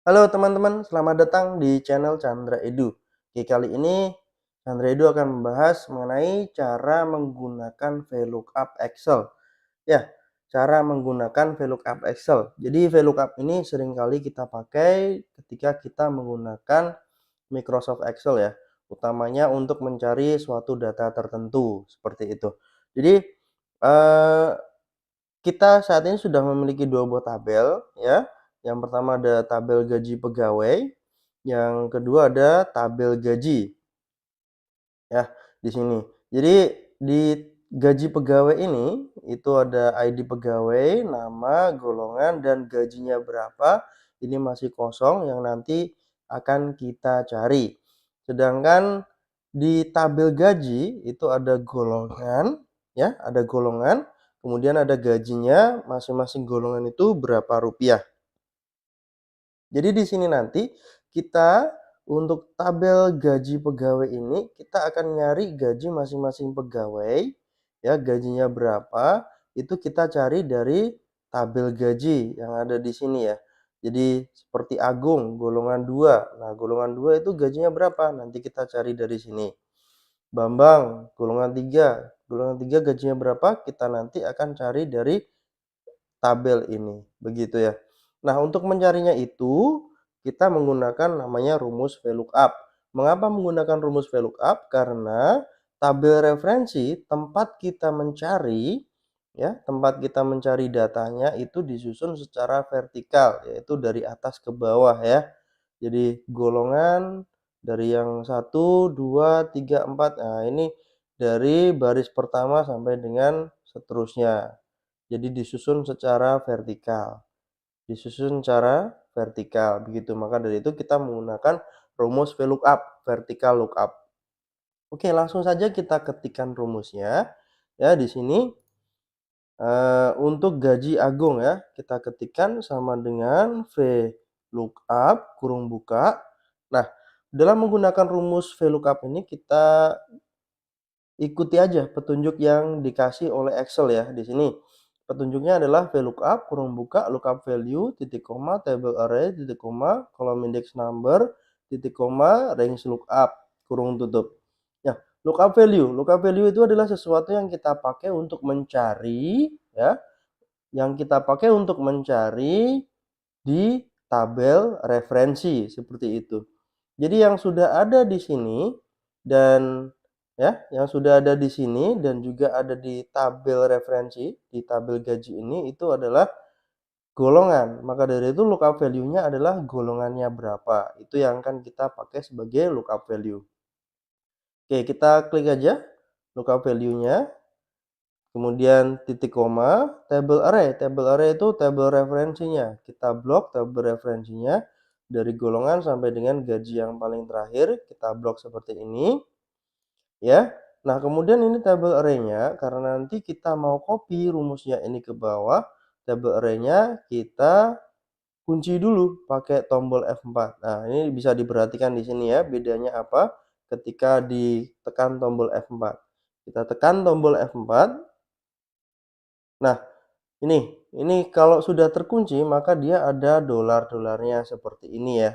Halo teman-teman, selamat datang di channel Chandra Edu. Oke, kali ini Chandra Edu akan membahas mengenai cara menggunakan VLOOKUP Excel. Ya, cara menggunakan VLOOKUP Excel. Jadi VLOOKUP ini seringkali kita pakai ketika kita menggunakan Microsoft Excel ya, utamanya untuk mencari suatu data tertentu seperti itu. Jadi eh, kita saat ini sudah memiliki dua buah tabel ya. Yang pertama ada tabel gaji pegawai, yang kedua ada tabel gaji ya di sini. Jadi di gaji pegawai ini itu ada ID pegawai, nama, golongan dan gajinya berapa. Ini masih kosong yang nanti akan kita cari. Sedangkan di tabel gaji itu ada golongan ya, ada golongan, kemudian ada gajinya, masing-masing golongan itu berapa rupiah. Jadi di sini nanti kita untuk tabel gaji pegawai ini kita akan nyari gaji masing-masing pegawai ya, gajinya berapa itu kita cari dari tabel gaji yang ada di sini ya. Jadi seperti Agung golongan 2. Nah, golongan 2 itu gajinya berapa? Nanti kita cari dari sini. Bambang golongan 3. Golongan 3 gajinya berapa? Kita nanti akan cari dari tabel ini, begitu ya. Nah, untuk mencarinya itu kita menggunakan namanya rumus VLOOKUP. Mengapa menggunakan rumus VLOOKUP? Karena tabel referensi tempat kita mencari ya, tempat kita mencari datanya itu disusun secara vertikal, yaitu dari atas ke bawah ya. Jadi golongan dari yang 1, 2, 3, 4. Nah, ini dari baris pertama sampai dengan seterusnya. Jadi disusun secara vertikal. Disusun secara vertikal begitu. Maka dari itu kita menggunakan rumus VLOOKUP, vertical lookup. Oke, langsung saja kita ketikkan rumusnya. Ya, di sini untuk gaji Agung ya, kita ketikkan sama dengan VLOOKUP kurung buka. Nah, dalam menggunakan rumus VLOOKUP ini kita ikuti aja petunjuk yang dikasih oleh Excel ya di sini. Petunjuknya adalah VLOOKUP kurung buka lookup value titik koma table array titik koma kolom index number titik koma range lookup kurung tutup. Nah, lookup value itu adalah sesuatu yang kita pakai untuk mencari ya, yang kita pakai untuk mencari di tabel referensi seperti itu. Jadi yang sudah ada di sini dan ya, yang sudah ada di sini dan juga ada di tabel referensi, di tabel gaji ini itu adalah golongan. Maka dari itu lookup value-nya adalah golongannya berapa. Itu yang akan kita pakai sebagai lookup value. Oke, kita klik aja lookup value-nya. Kemudian titik koma, table array. Table array itu tabel referensinya. Kita blok tabel referensinya dari golongan sampai dengan gaji yang paling terakhir. Kita blok seperti ini. Ya. Nah, kemudian ini table array-nya karena nanti kita mau copy rumusnya ini ke bawah, table array-nya kita kunci dulu pakai tombol F4. Nah, ini bisa diperhatikan di sini ya, bedanya apa ketika ditekan tombol F4. Kita tekan tombol F4. Nah, ini kalau sudah terkunci maka dia ada dolar-dolarnya seperti ini ya.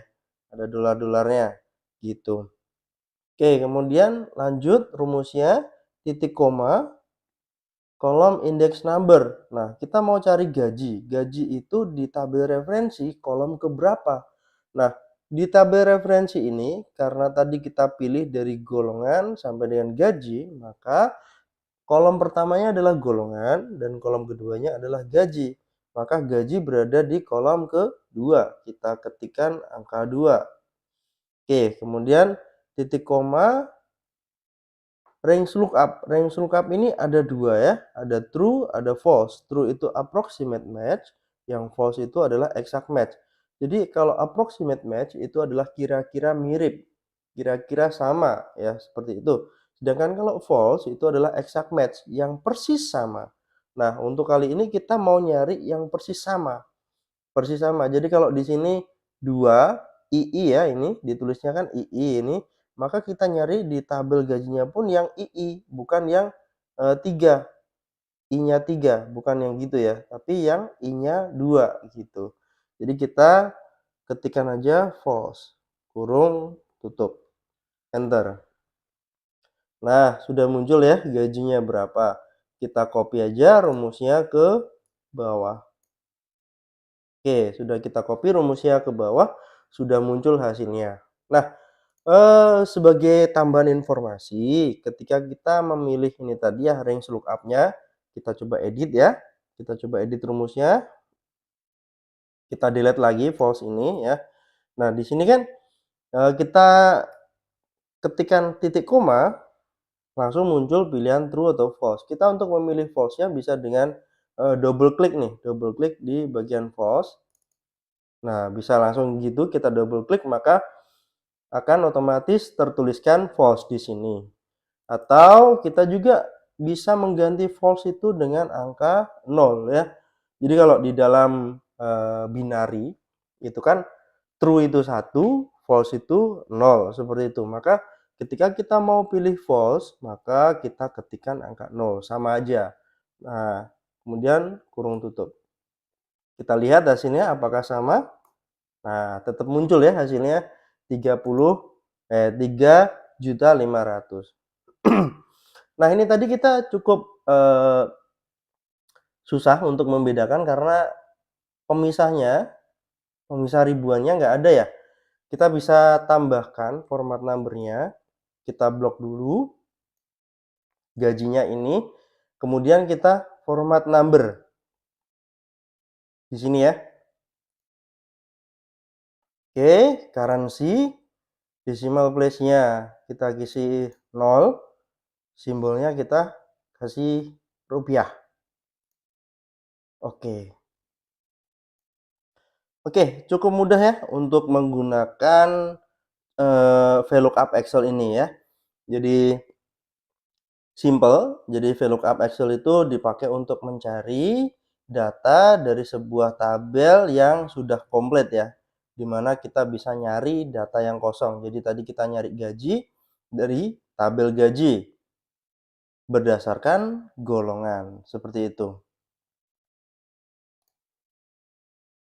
Ada dolar-dolarnya gitu. Oke, kemudian lanjut rumusnya titik koma kolom index number. Nah, kita mau cari gaji. Gaji itu di tabel referensi kolom keberapa? Nah, di tabel referensi ini karena tadi kita pilih dari golongan sampai dengan gaji, maka kolom pertamanya adalah golongan dan kolom keduanya adalah gaji. Maka gaji berada di kolom kedua. Kita ketikkan angka 2. Oke, kemudian titik koma range lookup. Range lookup ini ada dua ya. Ada true, ada false. True itu approximate match, yang false itu adalah exact match. Jadi kalau approximate match itu adalah kira-kira mirip, kira-kira sama ya, seperti itu. Sedangkan kalau false itu adalah exact match, yang persis sama. Nah, untuk kali ini kita mau nyari yang persis sama. Persis sama. Jadi kalau di sini 2 II ya, ini ditulisnya kan II ini, maka kita nyari di tabel gajinya pun yang II, bukan yang 3, I-nya 3, bukan yang gitu ya, tapi yang I-nya 2 gitu. Jadi kita ketikkan aja false, kurung tutup, enter. Nah, sudah muncul ya gajinya berapa. Kita copy aja rumusnya ke bawah. Oke, sudah kita copy rumusnya ke bawah, sudah muncul hasilnya. Nah, sebagai tambahan informasi, ketika kita memilih ini tadi ya range lookup-nya, kita coba edit ya. Kita coba edit rumusnya. Kita delete lagi false ini ya. Nah, di sini kan kita ketikkan titik koma, langsung muncul pilihan true atau false. Kita untuk memilih false-nya bisa dengan double klik nih, double klik di bagian false. Nah, bisa langsung gitu kita double klik maka akan otomatis tertuliskan false di sini. Atau kita juga bisa mengganti false itu dengan angka 0 ya. Jadi kalau di dalam binary itu kan true itu 1, false itu 0 seperti itu. Maka ketika kita mau pilih false, maka kita ketikkan angka 0 sama aja. Nah, kemudian kurung tutup. Kita lihat hasilnya apakah sama? Nah, tetap muncul ya hasilnya 3.500.000. Nah, ini tadi kita cukup susah untuk membedakan karena pemisahnya, pemisah ribuannya nggak ada ya. Kita bisa tambahkan format number-nya, kita blok dulu gajinya ini, kemudian kita format number di sini ya. Oke, currency, decimal place-nya kita isi 0, simbolnya kita kasih rupiah. Oke. Oke, cukup mudah ya untuk menggunakan VLOOKUP Excel ini ya. Jadi simple. Jadi VLOOKUP Excel itu dipakai untuk mencari data dari sebuah tabel yang sudah komplit ya. Dimana kita bisa nyari data yang kosong. Jadi tadi kita nyari gaji dari tabel gaji berdasarkan golongan seperti itu.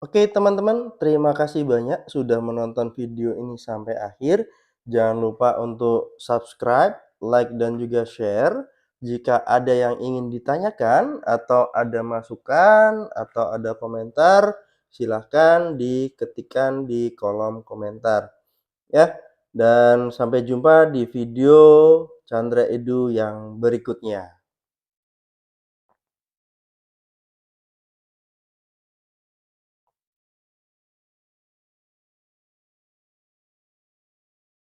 Oke teman-teman, terima kasih banyak sudah menonton video ini sampai akhir. Jangan lupa untuk subscribe, like, dan juga share. Jika ada yang ingin ditanyakan, atau ada masukan, atau ada komentar, silahkan diketikkan di kolom komentar. Ya, dan sampai jumpa di video Chandra Edu yang berikutnya.